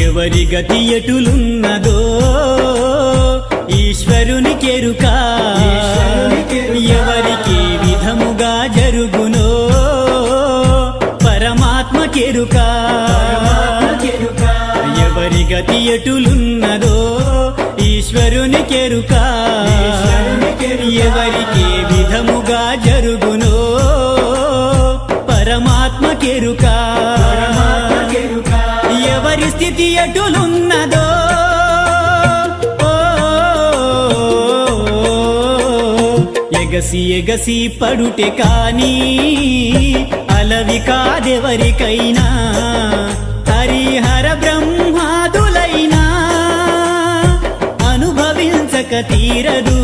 ఎవరి గతి ఎటులున్నదో ఈశ్వరునికెరుక ఎవరికి విధముగా జరుగునో పరమాత్మకెరుక ఎవరి గతి ఎటులున్నదో ఈశ్వరునికెరుక ఎవరికి విధముగా జరుగునో పరమాత్మకెరుక ఎవరి స్థితి ఎటులున్నదో ఎగసి ఎగసి పడుటే కాని అలవి కాదెవరికైనా హరిహర బ్రహ్మాదులైనా అనుభవించక తీరదు